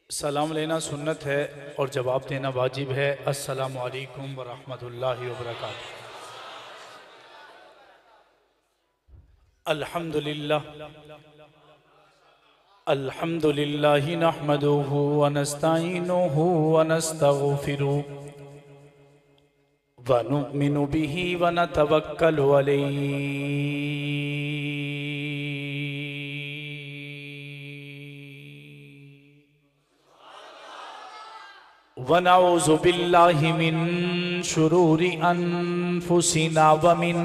सलाम लेना सुन्नत है और जवाब देना वाजिब है। अस्सलामु अलैकुम व रहमतुल्लाहि व बरकातुहू। अल्हम्दुलिल्लाह अल्हम्दुलिल्लाहि नहमदुहु व नस्तईनुहु व नस्तगफिरुहु व नुमिनु बिही व नतवक्कलु अलैहि व नऊज़ु बिल्लाहि मिन शुरूरि अनफुसिना व मिन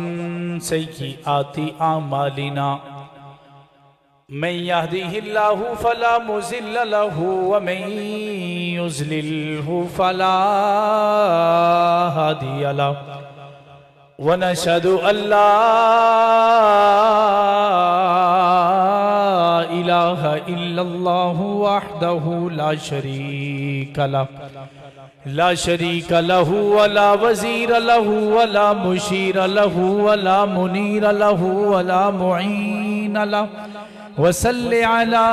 सय्यिआति अमालिना। मन यहदिहिल्लाहु फला मुज़िल्ल लहु व मन युज़लिल्हु फला हादिय लहु व नशहदु अल्ला इलाहा इल्लल्लाहु वहदहु ला शरीक लहु वला वज़ीर लहु वला मुशीर लहु वला मुनीर लहु वला मुईन लहु वसल्लि अला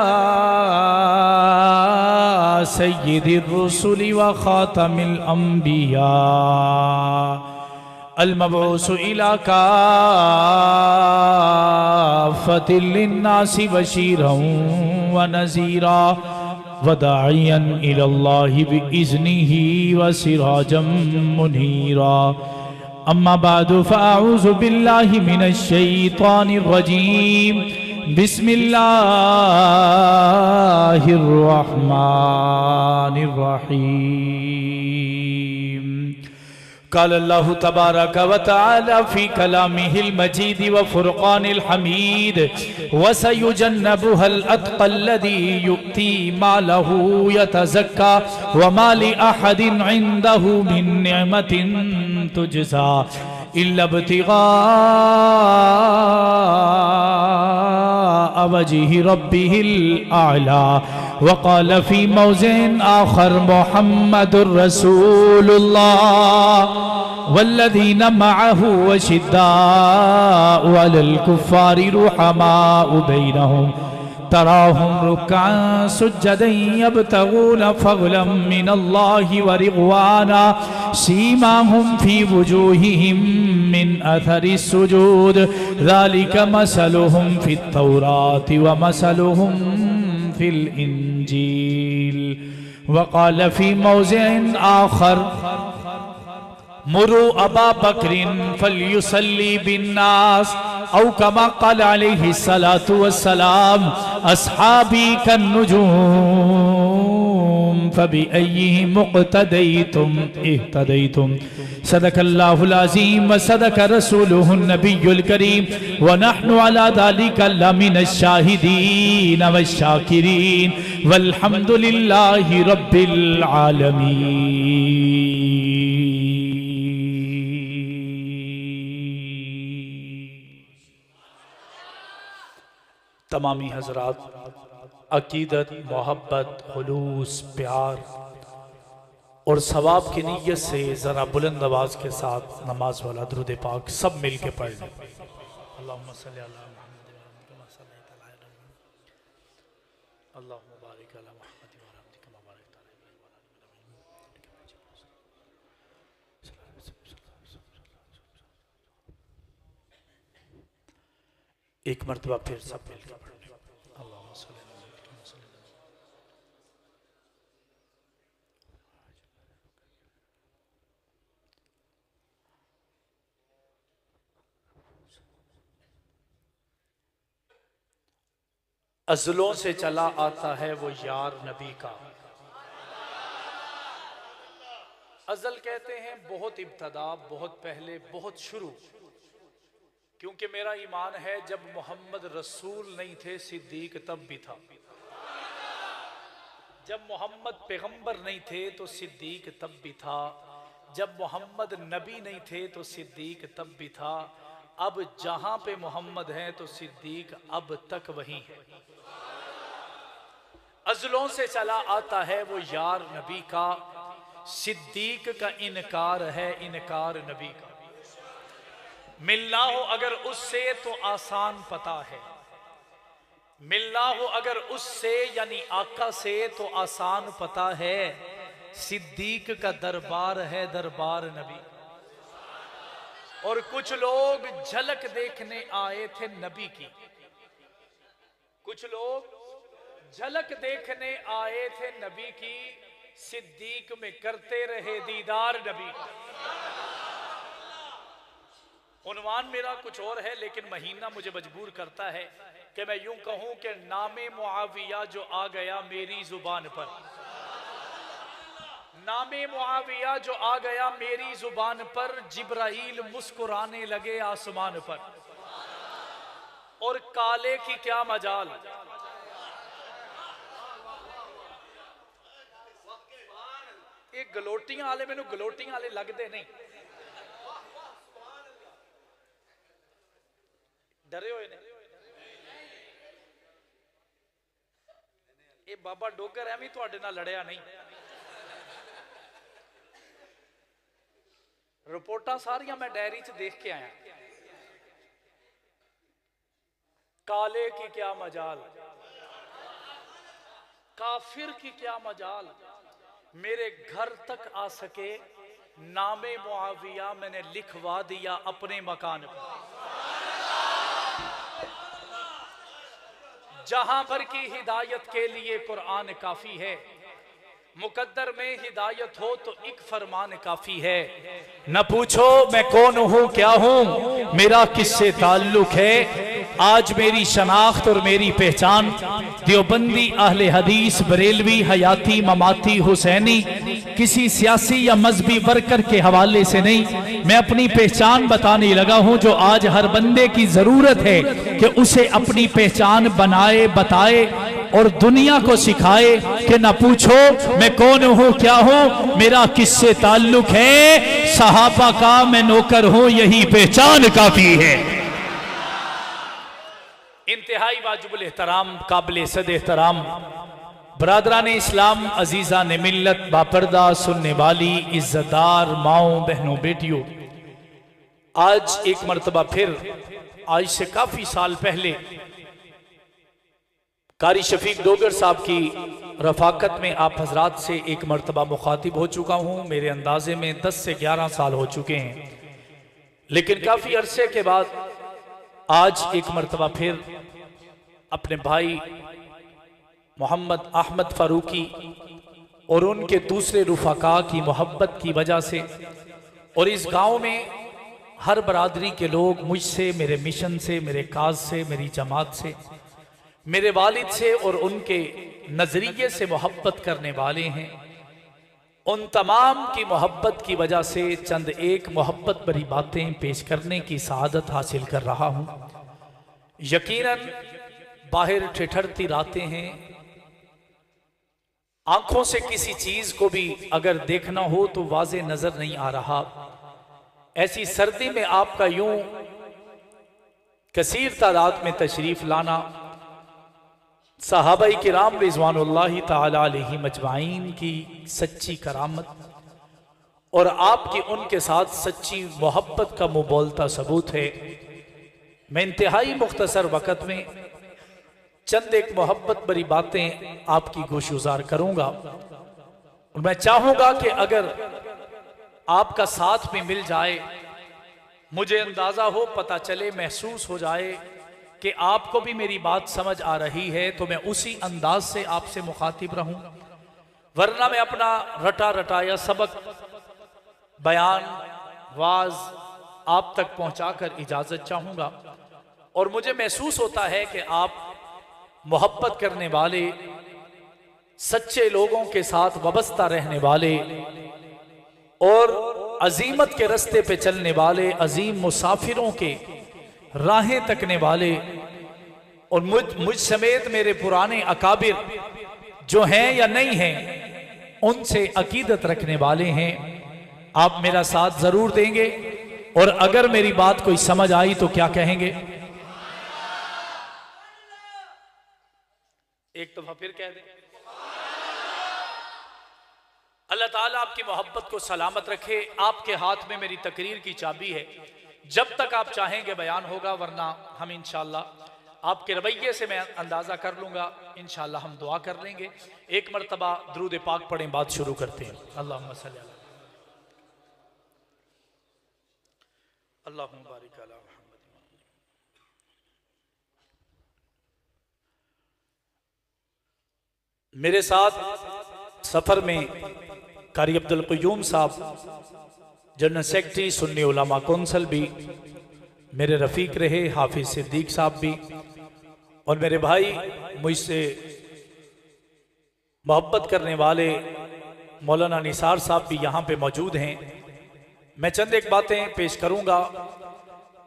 सय्यिदिर रुसुलि व खातमिल अंबिया अल-मबऊस इला काफ़तिल लिन्नासि बशीरन व नज़ीरा व दाइयन इलल्लाहि बिइज़्निहि व सिराजम मुनीरा। अम्मा बादु फ़अऊज़ु बिल्लाहि मिनश शैतानिर रजीम। बिस्मिल्लाहिर रहमानिर रहीम। क़ाल अल्लाहु तबारक व तआला फ़ी कलामिहिल मजीद व फ़ुरक़ानिल हमीद व सयुजन्नबुहल अत्क़ल्लज़ी यु'ती मालहु यतज़क्का व मा लि अहदिन इन्दहु मिन निअमतिन तुजज़ा इल्ला इब्तिग़ाअ वजहि रब्बिहिल आला। वक़ाल फ़ी मौज़िन आख़र मुहम्मदुर रसूलुल्लाह वल्लज़ीना मअहु अशिद्दाउ अलल कुफ़्फ़ारि रुहमाउ बैनहुम तराहुम रुक्अन सुज्जदन यब्तगून फ़ज़लन मिनल्लाहि व रिज़वाना सीमाहुम फ़ी वुजूहिहिम मिन अथरिस सुजूद ज़ालिका मसलुहुम फ़ित तौराति व मसलुहुम फ़िल इंजील। वक़ाल फ़ी मौज़िन आख़र मुरू अबा बकरिन फलयुसल्ली बिन्नास औ कमा क़ाल अलैहिस्सलातु वस्सलाम अस्हाबी कन्नुजूम फबिअय्यिहिम मुक़्तदैतुम इह्तदैतुम। सदक़ल्लाहुल अज़ीम व सदक़ रसूलुहुन नबियुल करीम व नहनु अला ज़ालिका लमिनश शाहिदीन वश्शाकिरीन वल्हम्दुलिल्लाहि रब्बिल आलमीन। तमामी हज़रात, अक़ीदत, मोहब्बत, खुलूस, प्यार और सवाब की नीयत से ज़रा बुलंद आवाज़ के साथ नमाज वाला दुरूद पाक सब मिल के पढ़ लें। अल्लाहुम्मा सल्लि अला मुहम्मद कमा सल्लैता अला इब्राहीम अल्लाहुम्मा बारिक अला मुहम्मद व अला आलि कमा बारकता अला इब्राहीम व अला आलि एक मरतबा फिर सब मिल के पढ़ लें। अज़लों से चला आता है वो यार नबी का। अज़ल कहते हैं बहुत इब्तदा, बहुत पहले, बहुत शुरू। क्योंकि मेरा ईमान है जब मोहम्मद रसूल नहीं थे सिद्दीक तब भी था, जब मोहम्मद पैगंबर नहीं थे तो सिद्दीक तब भी था, जब मोहम्मद नबी नहीं थे तो सिद्दीक तब भी था। अब जहां पे मोहम्मद हैं तो सिद्दीक अब तक वही है। अज़लों से चला आता है वो यार नबी का, सिद्दीक का इनकार है इनकार नबी का। मिलना हो अगर उससे तो आसान पता है, मिलना हो अगर उससे यानी आका से तो आसान पता है, सिद्दीक का दरबार है दरबार नबी। और कुछ लोग झलक देखने आए थे नबी की, कुछ लोग झलक देखने आए थे नबी की, सिद्दीक में करते रहे दीदार नबी। उन्वान मेरा कुछ और है लेकिन महीना मुझे मजबूर करता है कि मैं यूं कहूं कि नामे मुआविया जो आ गया मेरी जुबान पर, नामे मुआविया जो आ गया मेरी जुबान पर, जिब्राइल मुस्कुराने लगे आसमान पर। और काले की क्या मजाल, ये गलोटियां वाले मैनू गलोटियां वाले लगते नहीं, डरे हुए ने। ये बाबा डोगर है भी तुहाडे नाल लड़िया नहीं, रिपोर्टां सारियां मैं डायरी च देख के आया। काले की क्या मजाल, काफिर की क्या मजाल, मेरे घर तक आ सके नामे मुआविया मैंने लिखवा दिया अपने मकान पर। जहां भर की हिदायत के लिए कुरान काफी है, मुकद्दर में हिदायत हो तो एक फरमान काफी है। न पूछो मैं कौन हूं क्या हूं, मेरा किससे ताल्लुक है, आज मेरी शनाख्त और मेरी पहचान देवबंदी अहले हदीस बरेलवी हयाती ममाती हुसैनी किसी सियासी या मजहबी वर्कर के हवाले से नहीं, मैं अपनी पहचान बताने लगा हूं जो आज हर बंदे की जरूरत है कि उसे अपनी पहचान बनाए बताए और दुनिया को सिखाए कि न पूछो मैं कौन हूं क्या हूं, मेरा किससे ताल्लुक है, सहाबा का मैं नौकर हूं यही पहचान काफी है। इंतहाई वाजिबुल एहतराम काबिल सद एहतराम बरादरान इस्लाम अजीजा ने मिल्लत बापर्दा सुनने वाली इज्जतदार माओ बहनों बेटियों, आज एक मर्तबा फिर आज से काफी साल पहले कारी शफीक डोगर साहब की रफाकत में आप हजरात से एक मर्तबा मुखातिब हो चुका हूं। मेरे अंदाजे में 10 से 11 साल हो चुके हैं, लेकिन काफी अरसे के बाद आज एक मर्तबा फिर अपने भाई मोहम्मद अहमद फारूकी और उनके दूसरे रुफाका की मोहब्बत की वजह से और इस गांव में हर बरादरी के लोग मुझसे, मेरे मिशन से, मेरे काज से, मेरी जमात से, मेरे वालिद से और उनके नजरिए से मोहब्बत करने वाले हैं, उन तमाम की मोहब्बत की वजह से चंद एक मोहब्बत भरी बातें पेश करने की सआदत हासिल कर रहा हूं। यकीनन बाहर ठिठुरती रातें हैं, आंखों से किसी चीज को भी अगर देखना हो तो वाज़े नजर नहीं आ रहा। ऐसी सर्दी में आपका यूं कसीर तादाद में तशरीफ लाना, सहाबाई किराम रिज़वानुल्लाहि ताला अलैहिम अजमाइन की सच्ची करामत और आपकी उनके साथ सच्ची मोहब्बत का मुबोलता सबूत है। मैं इंतहाई मुख्तसर वक़्त में चंद एक मोहब्बत भरी बातें आपकी गोशगुजार करूंगा और मैं चाहूंगा कि अगर आपका साथ में मिल जाए, मुझे अंदाजा हो, पता चले, महसूस हो जाए कि आपको भी मेरी बात समझ आ रही है, तो मैं उसी अंदाज से आपसे मुखातिब रहूं। वरना मैं अपना रटा रटाया सबक बयान वाज आप तक पहुंचाकर इजाजत चाहूंगा। और मुझे महसूस होता है कि आप मोहब्बत करने वाले, सच्चे लोगों के साथ वाबस्ता रहने वाले और अजीमत के रास्ते पे चलने वाले, अजीम मुसाफिरों के राहें तकने वाले और मुझ समेत मेरे पुराने अकाबिर जो हैं या नहीं हैं उनसे अकीदत रखने वाले हैं। आप मेरा साथ जरूर देंगे और अगर मेरी बात कोई समझ आई तो क्या कहेंगे? एक दफा फिर कह दें। अल्लाह ताला आपकी मोहब्बत को सलामत रखे। आपके हाथ में मेरी तकरीर की चाबी है, जब तक आप चाहेंगे बयान होगा, वरना हम इंशाअल्लाह आपके रवैये से मैं अंदाज़ा कर लूँगा। इंशाअल्लाह हम दुआ कर लेंगे। एक मरतबा दुरूद पाक पढ़ें, बात शुरू करते हैं। अल्लाहुम्मा सल्ली अला अल्लाहुम्मा बारिक अला मुहम्मद। मेरे साथ सफ़र में कारी अब्दुल क़य्यूम साहब जनरल सेक्रेटरी सुन्नी उलमा कौंसिल भी मेरे रफ़ीक रहे, हाफिज सिद्दीक साहब भी, और मेरे भाई मुझसे मोहब्बत करने वाले मौलाना निसार साहब भी यहाँ पे मौजूद हैं। मैं चंद एक बातें पेश करूँगा।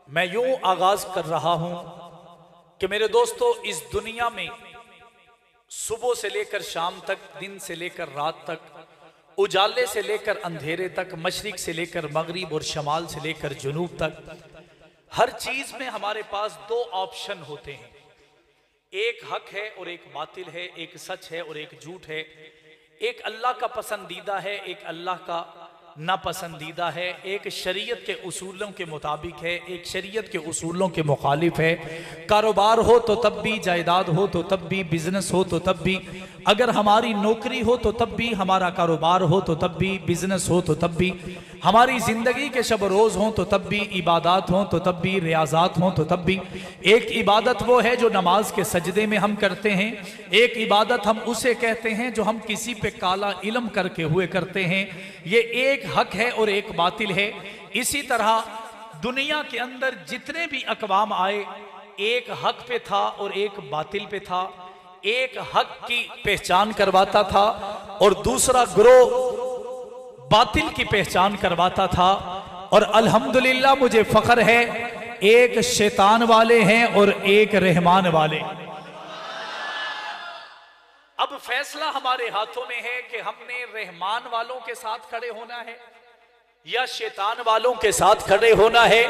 मैं यूँ आगाज़ कर रहा हूँ कि मेरे दोस्तों, इस दुनिया में सुबह से लेकर शाम तक, दिन से लेकर रात तक, उजाले से लेकर अंधेरे तक, मशरिक से लेकर मगरिब और शमाल से लेकर जुनूब तक, हर चीज में हमारे पास दो ऑप्शन होते हैं। एक हक है और एक बातिल है, एक सच है और एक झूठ है, एक अल्लाह का पसंदीदा है, एक अल्लाह का नापसंदीदा है, एक शरीयत के उसूलों के मुताबिक है, एक शरीयत के उसूलों के मुखालिफ है। कारोबार हो तो तब भी, जायदाद हो तो तब भी, बिजनेस हो तो तब भी, अगर हमारी नौकरी हो तो तब भी, हमारा कारोबार हो तो तब भी, बिजनेस हो तो तब भी, हमारी जिंदगी के शब रोज हो तो तब भी, इबादत हो तो तब भी, रियाजात हो तो तब भी। एक इबादत वो है जो नमाज के सजदे में हम करते हैं, एक इबादत हम उसे कहते हैं जो हम किसी पे काला इल्म करके हुए करते हैं। ये एक हक है और एक बातिल है। इसी तरह दुनिया के अंदर जितने भी अकवाम आए, एक हक पे था और एक बातिल पे था। एक हक की पहचान करवाता था और दूसरा ग्रोह बातिल की पहचान करवाता था। और अल्हम्दुलिल्लाह मुझे फख्र है, एक शैतान वाले हैं और एक रहमान वाले। अब फैसला हमारे हाथों में है कि हमने रहमान वालों के साथ खड़े होना है या शैतान वालों के साथ खड़े होना है।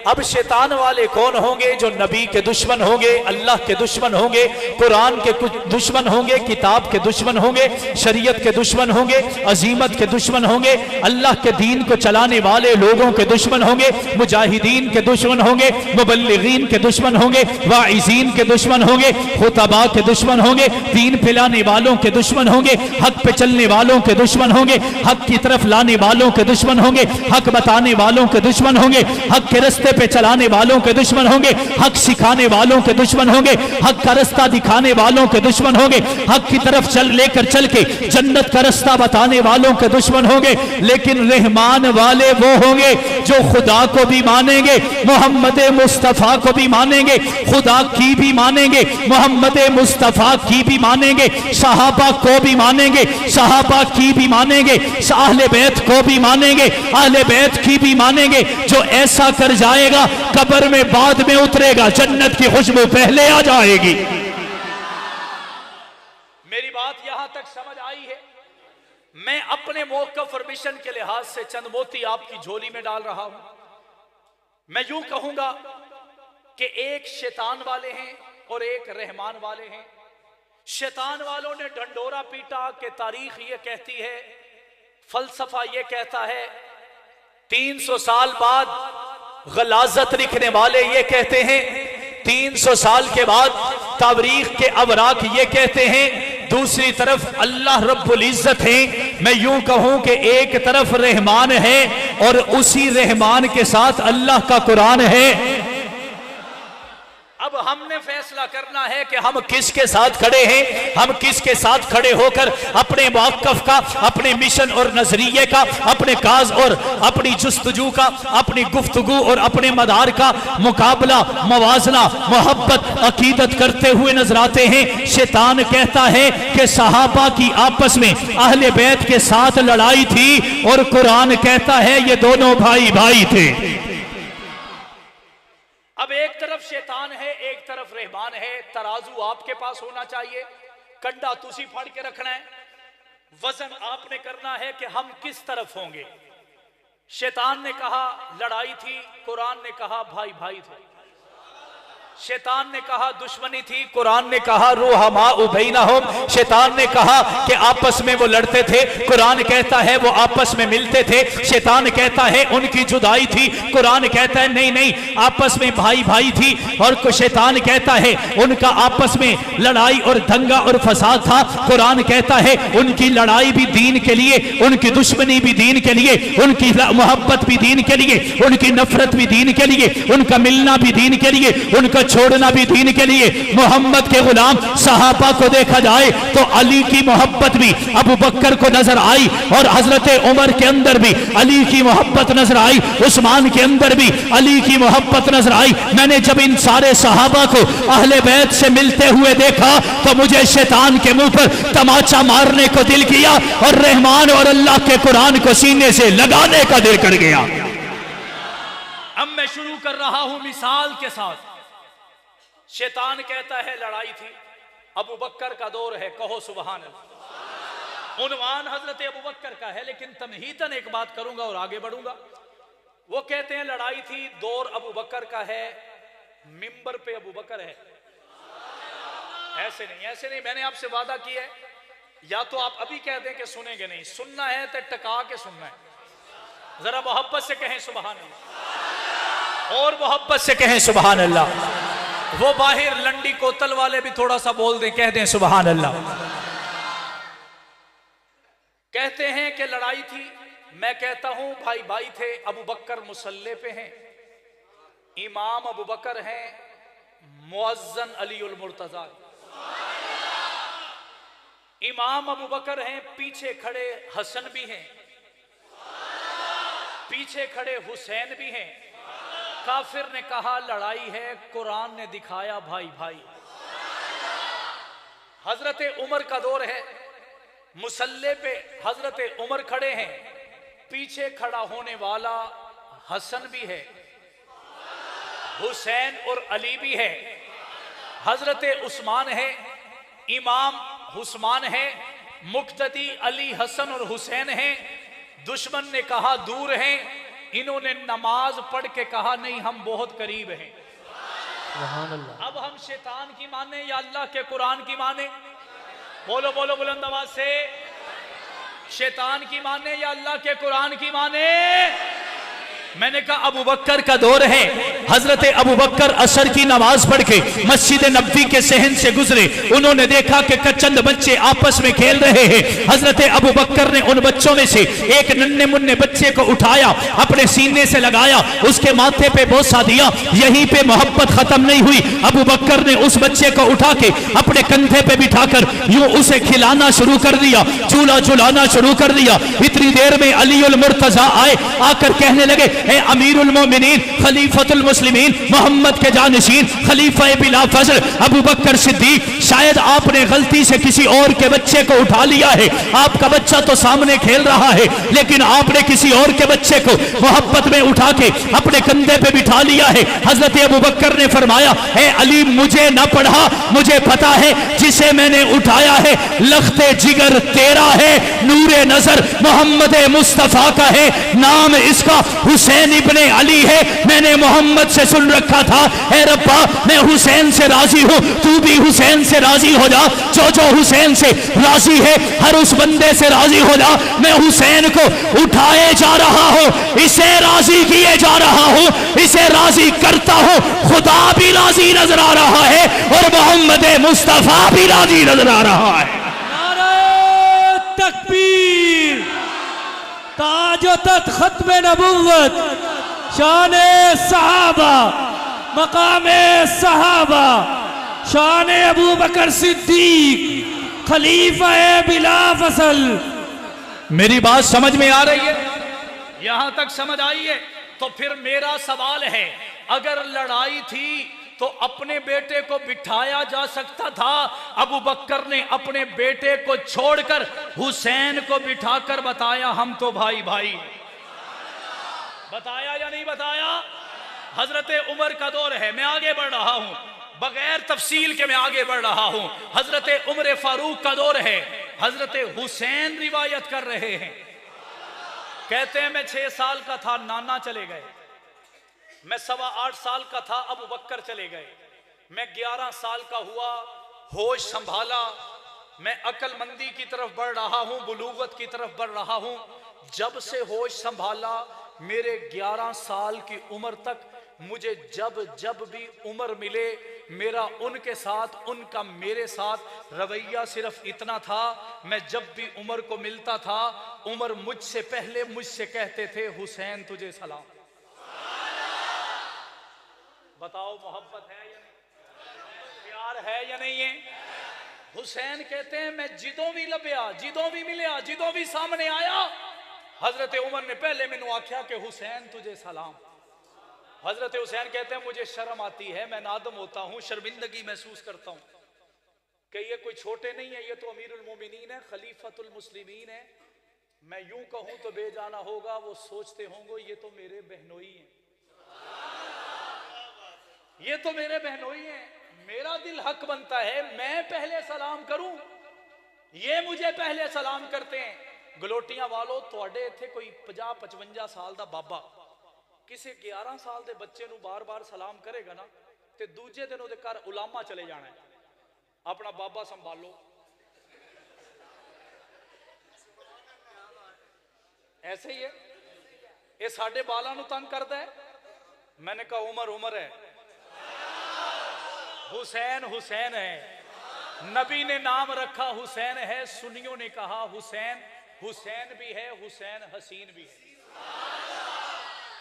अब शैतान वाले कौन होंगे? जो नबी के दुश्मन होंगे, अल्लाह के दुश्मन होंगे, कुरान के दुश्मन होंगे, किताब के दुश्मन होंगे, शरीयत के दुश्मन होंगे, अजीमत के दुश्मन होंगे, अल्लाह के दीन को चलाने वाले लोगों के दुश्मन होंगे, मुजाहिदीन के दुश्मन होंगे, मुबल्लिगीन के दुश्मन होंगे, वाइजीन के दुश्मन होंगे, खुतबा के दुश्मन होंगे, दीन फैलाने वालों के दुश्मन होंगे, हक पे चलने वालों के दुश्मन होंगे, हक की तरफ लाने वालों के दुश्मन होंगे, हक बताने वालों के दुश्मन होंगे, हक के रास्ते पे चलाने वालों के दुश्मन होंगे, हक सिखाने वालों के दुश्मन होंगे, हक का रास्ता दिखाने वालों के दुश्मन होंगे, हक की तरफ लेकर चल के जन्नत का रास्ता बताने वालों के दुश्मन होंगे। लेकिन रहमान वाले वो होंगे जो खुदा को भी मानेंगे, मोहम्मद मुस्तफा को भी मानेंगे, खुदा की भी मानेंगे, मोहम्मद मुस्तफा की भी मानेंगे, सहाबा को भी मानेंगे, सहाबा की भी मानेंगे, अहले बैत को भी मानेंगे, अहले बैत की भी मानेंगे। जो ऐसा कर जाएगा कब्र में बाद में उतरेगा, जन्नत की खुशबू पहले आ जाएगी। मेरी बात यहां तक समझ आई है? मैं अपने मौक़िफ़ और मिशन के लिहाज से चंद मोती आपकी झोली में डाल रहा हूं। मैं यूं कहूंगा कि एक शैतान वाले हैं और एक रहमान वाले हैं। शैतान वालों ने ढंडोरा पीटा कि तारीख ये कहती है, फलसफा ये कहता है, 300 साल बाद गलाजत लिखने वाले ये कहते हैं, 300 साल के बाद तारीख के अवराक ये कहते हैं, दूसरी तरफ अल्लाह रब्बुल इज्जत है। मैं यूं कहूं कि एक तरफ रहमान है और उसी रहमान के साथ अल्लाह का कुरान है। अब हमने फैसला करना है कि हम किसके साथ खड़े हैं, हम किसके साथ खड़े होकर अपने मौक़िफ़ का, अपने मिशन और नजरिए का, अपने काज और अपनी जुस्तजू का, अपनी गुफ्तगू और अपने मदार का मुकाबला, मवाजना, मोहब्बत, अकीदत करते हुए नजर आते हैं। शैतान कहता है कि सहाबा की आपस में अहले बैत के साथ लड़ाई थी और कुरान कहता है ये दोनों भाई भाई थे। अब एक तरफ शैतान है, एक तरफ रहमान है। तराजू आपके पास होना चाहिए, कंडा तुसी फाड़ के रखना है, वजन आपने करना है कि हम किस तरफ होंगे। शैतान ने कहा लड़ाई थी, कुरान ने कहा भाई भाई थे। शैतान ने कहा दुश्मनी थी, कुरान ने कहा रूहमा उबैनहुम। शैतान ने कहा कि आपस में वो लड़ते थे, कुरान कहता है वो आपस में मिलते थे। शैतान कहता है उनकी जुदाई थी, कुरान कहता है नहीं नहीं आपस में भाई भाई थी। और शैतान कहता है उनका आपस में लड़ाई और दंगा और फसाद था, कुरान कहता है उनकी लड़ाई भी दीन के लिए, उनकी दुश्मनी भी दीन के लिए, उनकी मोहब्बत भी दीन के लिए, उनकी नफरत भी दीन के लिए, उनका मिलना भी दीन के लिए, उनका छोड़ना भी दीन के लिए। मोहम्मद के गुलाम सहाबा को देखा जाए तो अली की मोहब्बत भी अबू बकर को नजर आई, और हजरत उमर के अंदर भी अली की मोहब्बत नजर आई, उस्मान के अंदर भी अली की मोहब्बत नजर आई। मैंने जब इन सारे सहाबा को अहले बैत से मिलते हुए देखा तो मुझे शैतान के मुंह पर तमाचा मारने को दिल किया और रहमान और अल्लाह के कुरान को सीने से लगाने का दिल कर गया। अब मैं शुरू कर रहा हूं मिसाल के साथ। शैतान कहता है लड़ाई थी, अबू बकर का दौर है, कहो सुभान अल्लाह। उन्वान हजरत अबू बकर का है, लेकिन तमहीतन एक बात करूंगा और आगे बढ़ूंगा। वो कहते हैं लड़ाई थी, दौर अबू बकर का है, मिंबर पे अबू बकर है। ऐसे नहीं, ऐसे नहीं, मैंने आपसे वादा किया है, या तो आप अभी कह दें कि सुनेंगे नहीं, सुनना है तो टका के सुनना है। जरा मोहब्बत से कहें सुभान अल्लाह, और मोहब्बत से कहें सुभान अल्लाह। वो बाहर लंडी कोतल वाले भी थोड़ा सा बोल दें, कह दें सुभान अल्लाह। कहते हैं कि लड़ाई थी, मैं कहता हूं भाई भाई थे। अबू बकर मुसल्ले पे हैं, इमाम अबू बकर हैं, मुअज्जन अली उल मुर्तजा। इमाम अबू बकर हैं, पीछे खड़े हसन भी हैं, पीछे खड़े हुसैन भी हैं। काफिर ने कहा लड़ाई है, कुरान ने दिखाया भाई भाई। हजरत उमर का दौर है, मुसल्ले पे हजरत उमर खड़े हैं, पीछे खड़ा होने वाला हसन भी है, हुसैन और अली भी है। हजरत उस्मान है, इमाम उस्मान है, मुक्तदी अली हसन और हुसैन है। दुश्मन ने कहा दूर हैं, इन्होंने नमाज पढ़ के कहा नहीं हम बहुत करीब हैं। अब हम शैतान की माने या अल्लाह के कुरान की माने? बोलो बोलो बुलंद आवाज से, शैतान की माने या अल्लाह के कुरान की माने? मैंने कहा अबू बकर का दौर है। हजरत अबू बकर असर की नमाज पढ़ के मस्जिद नबवी के सहन से गुजरे, उन्होंने देखा कि चंद बच्चे आपस में खेल रहे हैं। हजरत अबू बकर ने उन बच्चों में से एक नन्हे मुन्ने बच्चे को उठाया, अपने सीने से लगाया, उसके माथे पे बोसा दिया। यहीं पे मोहब्बत खत्म नहीं हुई, अबू बकर ने उस बच्चे को उठा के अपने कंधे पे बिठाकर यूं उसे खिलाना शुरू कर दिया, चूल्हा चुलाना शुरू कर दिया। इतनी देर में अली उल मुर्तजा आए, आकर कहने लगे ए अमीरुल मोमिनीन, खलीफतुल मुस्लिमीन, मोहम्मद के जानशीन, खलीफा बिला फजल अबू बकर सिद्दीक, शायद आपने गलती से किसी और के बच्चे को उठा लिया है। आपका बच्चा तो सामने खेल रहा है, लेकिन आपने किसी और के बच्चे को मोहब्बत में उठा के अपने कंधे पे बिठा लिया है। हजरत अबू बकर ने फरमाया ए अली, मुझे न पढ़ा, मुझे पता है जिसे मैंने उठाया है लख्ते जिगर तेरा है, नूरे नजर मोहम्मद मुस्तफा का है, नाम इसका हुसैन इब्ने अली है। मैंने मोहम्मद से सुन रखा था, ए रब्बा मैं हुसैन से राजी हूँ, तू भी हुसैन से राजी हो जा। जो जो हुसैन से राजी है हर उस बंदे से राजी हो जा। मैं हुसैन को उठाए जा रहा हूँ, इसे राजी किए जा रहा हूँ, इसे राजी करता हूँ। खुदा भी राजी नजर आ रहा है और मोहम्मद मुस्तफा भी राजी नजर आ रहा है। नारे तकबीर, ताजो तख्त खत्म नबुव्वत, शाने सहाबा, मकामे सहाबा, शाने अबू बकर सिद्दीक, खलीफा बिला फसल। मेरी बात समझ में आ रही है? यहां तक समझ आई है? तो फिर मेरा सवाल है, अगर लड़ाई थी तो अपने बेटे को बिठाया जा सकता था। अबू बकर ने अपने बेटे को छोड़कर हुसैन को बिठाकर बताया हम तो भाई भाई। बताया या नहीं बताया? हजरत उमर का दौर है, मैं आगे बढ़ रहा हूं, बगैर तफसील के मैं आगे बढ़ रहा हूं। हजरत उमर फारूक का दौर है, हजरत हुसैन रिवायत कर रहे हैं। कहते हैं मैं 6 साल का था, नाना चले गए। मैं 8.25 साल का था, अबू बकर चले गए। मैं 11 साल का हुआ, होश संभाला, मैं अक्लमंदी की तरफ बढ़ रहा हूं, बुलूगत की तरफ बढ़ रहा हूं। जब से होश संभाला, मेरे 11 साल की उम्र तक मुझे जब जब भी उम्र मिले, मेरा उनके साथ, उनका मेरे साथ रवैया सिर्फ इतना था, मैं जब भी उमर को मिलता था, उमर मुझसे पहले मुझसे कहते थे, हुसैन तुझे सलाम। बताओ मोहब्बत है या नहीं, प्यार है या नहीं है? हुसैन कहते हैं मैं जिदों भी लभ्या, जिदों भी मिलया, जिदों भी सामने आया, हजरत उमर ने पहले मैनू आख्या कि हुसैन तुझे सलाम। हजरत हुसैन कहते हैं मुझे शर्म आती है, मैं नादम होता हूं, शर्मिंदगी महसूस करता हूं कि ये कोई छोटे नहीं है, ये तो अमीरुल मोमिनीन है, खलीफतुल मुस्लिमीन है। मैं यूं कहूं तो बेजाना होगा, वो सोचते होंगे ये तो मेरे बहनोई हैं, ये तो मेरे बहनोई हैं। मेरा दिल हक बनता है मैं पहले सलाम करूं, ये मुझे पहले सलाम करते हैं। गलोटियां वालों, तुहाडे इत्थे कोई 50-55 साल दा बाबा किसी 11 साल के बच्चे नूं बार बार सलाम करेगा ना, तो दूजे दिन उहदे घर उलामा चले जाना है, अपना बाबा संभालो। ऐसे ही है, ये साडे बालां नूं तंग करदा है। मैंने कहा उमर उमर है, हुसैन हुसैन है, नबी ने नाम रखा हुसैन है, सुन्नियों ने कहा हुसैन हुसैन भी है, हुसैन हसीन भी है।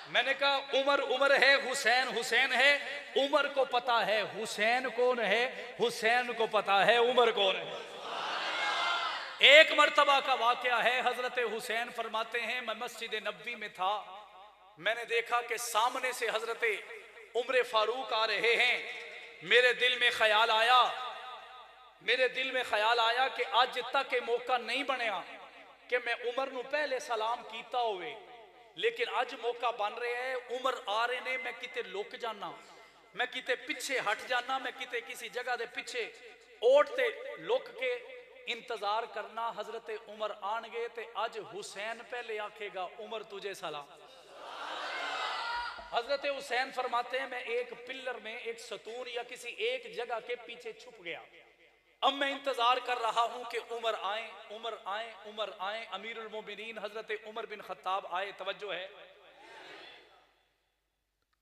मैंने कहा उमर उमर है, हुसैन हुसैन है। उमर को पता है हुसैन कौन है, हुसैन को पता है उमर कौन है। एक मर्तबा का वाकया है, हजरत हुसैन फरमाते हैं मैं मस्जिद नबवी में था, मैंने देखा कि सामने से हजरत उमर फारूक आ रहे हैं। मेरे दिल में ख्याल आया, मेरे दिल में ख्याल आया कि अज तक मौका नहीं बनया कि मैं उमर नूं पहले सलाम कीता होवे, लेकिन अज मौका बन रहा है। उमर आ रहे ने, मैं किते लुक जाना, मैं किते पिछे हट जाना, मैं किते किसी जगह दे पिछे ओटते लुक के इंतजार करना। हजरत उमर आनगे ते अज हुसैन पहले आखेगा उमर तुझे सलाम। हजरत हुसैन फरमाते हैं मैं एक पिल्लर में, एक सतून या किसी एक जगह के पीछे छुप गया। अब मैं इंतजार कर रहा हूं कि उमर आए, उमर आए, उमर आए। अमीरुल मोमिनीन हजरत उमर बिन खत्ताब आए, तवज्जो है,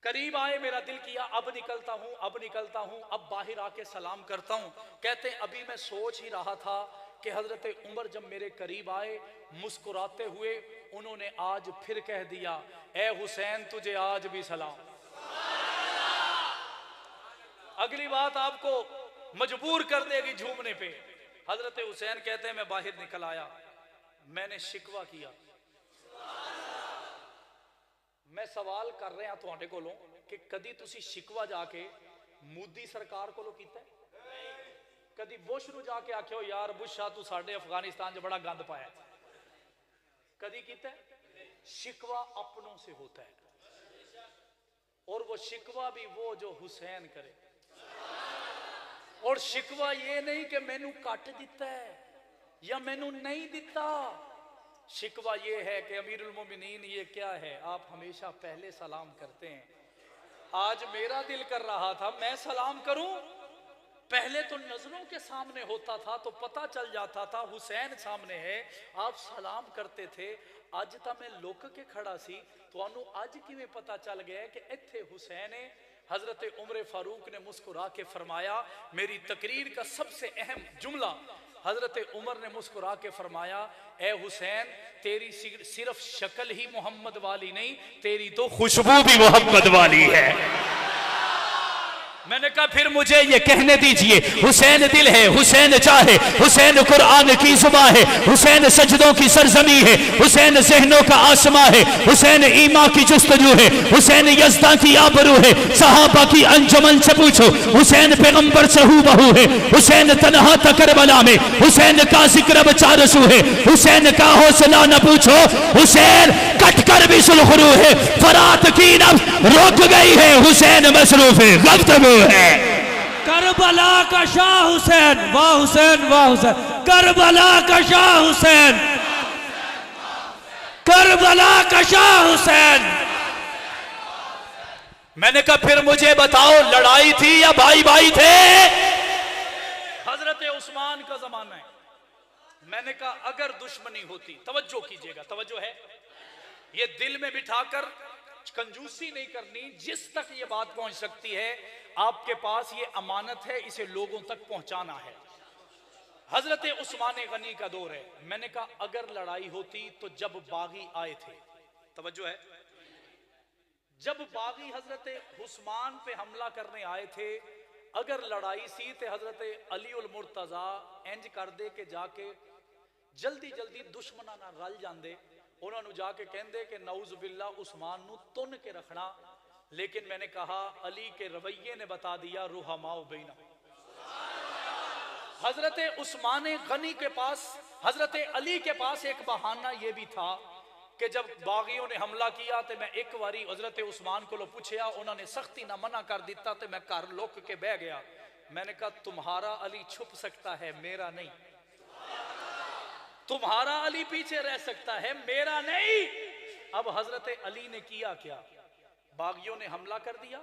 करीब आए। मेरा दिल किया अब निकलता हूं, अब निकलता हूं, अब बाहर आके सलाम करता हूं। कहते हैं अभी मैं सोच ही रहा था कि हजरत उमर जब मेरे करीब आए, मुस्कुराते हुए उन्होंने आज फिर कह दिया ए हुसैन तुझे आज भी सलाम। अगली बात आपको मजबूर कर देगी झूमने पे। हजरत हुसैन कहते हैं मैं बाहर निकल आया, मैंने शिकवा किया। मैं सवाल कर रहा तुहाडे कोलों कि कदी तुसी शिकवा जाके मोदी सरकार कोलों कीता है? कदी बुश नूं जाके आखियो यार बुश शाह तू साडे अफगानिस्तान च बड़ा गंद पाया, कदी कीता है? शिकवा अपनों से होता है, और वो शिकवा भी वो जो हुसैन करे। और शिकवा ये नहीं कि मैनू कट दिता है या मैनू नहीं दिता, शिकवा ये है कि अमीरुल मोमिनीन ये क्या है, आप हमेशा पहले सलाम करते हैं। आज मेरा दिल कर रहा था मैं सलाम करूं, पहले तो नजरों के सामने होता था तो पता चल जाता था हुसैन सामने है, आप सलाम करते थे। अज तो मैं लुक के खड़ा सी, तुहानू अज किवें पता चल गया कि इत्थे हुसैन है? हजरत उमर फारूक ने मुस्कुरा के फरमाया, मेरी तकरीर का सबसे अहम जुमला, हजरत उमर ने मुस्कुरा के फरमाया ए हुसैन तेरी सिर्फ शक्ल ही मोहम्मद वाली नहीं, तेरी तो खुशबू भी मोहम्मद वाली है। मैंने कहा फिर मुझे ये कहने दीजिए, हुसैन दिल है, हुसैन चाहे, हुसैन कुरान की जुबां है, हुसैन सजदों की सरजमी है, हुसैन ज़हनों का आसमां है, हुसैन ईमा की जुस्तजू है, हुसैन यज़दा की आबरू है। सहाबा की अंजुमन से पूछो, हुसैन पैगंबर से हूबहू है। हुसैन तन्हा था करबला में, हुसैन का जिक्र बचारसू है। हुसैन का हौसला न पूछो, हुसैन कटकर भी सुलखरू है। फरात की नफ्स रुक गई है, हुसैन मसरूफ है, गुफ्तगू है। करबला का शाह हुसैन, वाह हुसैन वाह हुसैन, करबला का शाह हुसैन, करबला का शाह हुसैन। मैंने कहा फिर मुझे बताओ लड़ाई थी या भाई भाई थे? हजरत उस्मान का जमाना है। मैंने कहा अगर दुश्मनी होती, तवज्जो कीजिएगा, तवज्जो है, ये दिल में बिठाकर कंजूसी नहीं करनी, जिस तक ये बात पहुंच सकती है आपके पास ये अमानत है, इसे लोगों तक पहुंचाना है। हजरत उस्मान गनी का दौर है। मैंने कहा अगर लड़ाई होती तो जब बागी आए थे, तवज्जो है, जब बागी हजरत उस्मान पे हमला करने आए थे, अगर लड़ाई सी तो हजरत अली उल मुर्तजा इंज कर दे के जाके जल्दी जल्दी दुश्मना ना रल जाते, उन्होंने जाके कहते कि नऊज़ बिल्ला उस्मान नू तुन के रखना। लेकिन मैंने कहा अली के रवैये ने बता दिया रुहमाओ बैना। हजरत उस्मान गनी के पास, हजरत अली के पास एक बहाना यह भी था कि जब बागियों ने हमला किया तो मैं एक बारी हजरत उस्मान को पूछया, उन्होंने सख्ती ना मना कर दिता तो मैं घर लुक के बह गया। मैंने कहा तुम्हारा अली छुप सकता है, मेरा नहीं। तुम्हारा अली पीछे रह सकता है, मेरा नहीं। अब हजरत अली ने किया क्या, बागियों ने हमला कर दिया,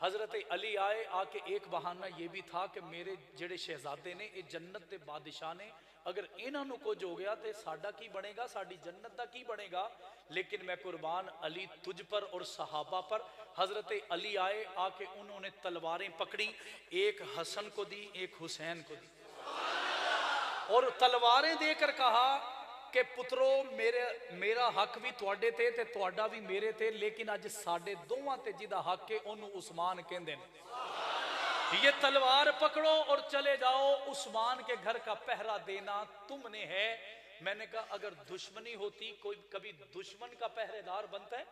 हजरत अली आए, आके एक बहाना यह भी था कि मेरे जेड़े शहजादे ने, ये जन्नत के बादशाह ने, अगर इन्हों कुछ हो गया तो साडा की बनेगा, साडी जन्नत का की बनेगा। लेकिन मैं कुर्बान अली तुझ पर और सहाबा पर। हजरत अली आए, आके उन्होंने तलवारें पकड़ी, एक हसन को दी, एक हुसैन को दी, और तलवारें देकर कहा कि पुत्रो मेरा हक भी तुहाडे ते ते तुहाडा भी मेरे ते, लेकिन अज साडे दोवां ते जिहदा हक है ओनू उस्मान कहंदे ने। ये तलवार पकड़ो और चले जाओ, उस्मान के घर का पहरा देना तुमने है। मैंने कहा अगर दुश्मनी होती, कोई कभी दुश्मन का पहरेदार बनता है?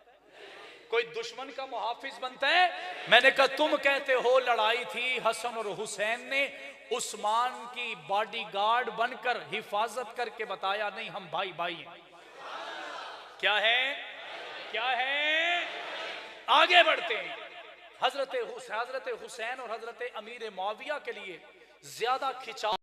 कोई दुश्मन का मुहाफिज बनता है? मैंने कहा तुम कहते हो लड़ाई थी, हसन और हुसैन ने उस्मान की बॉडीगार्ड बनकर हिफाजत करके बताया नहीं हम भाई भाई हैं। क्या है, क्या है? आगे बढ़ते हैं। हजरत हुसैन और हजरत अमीर मुआविया के लिए ज्यादा खिंचाव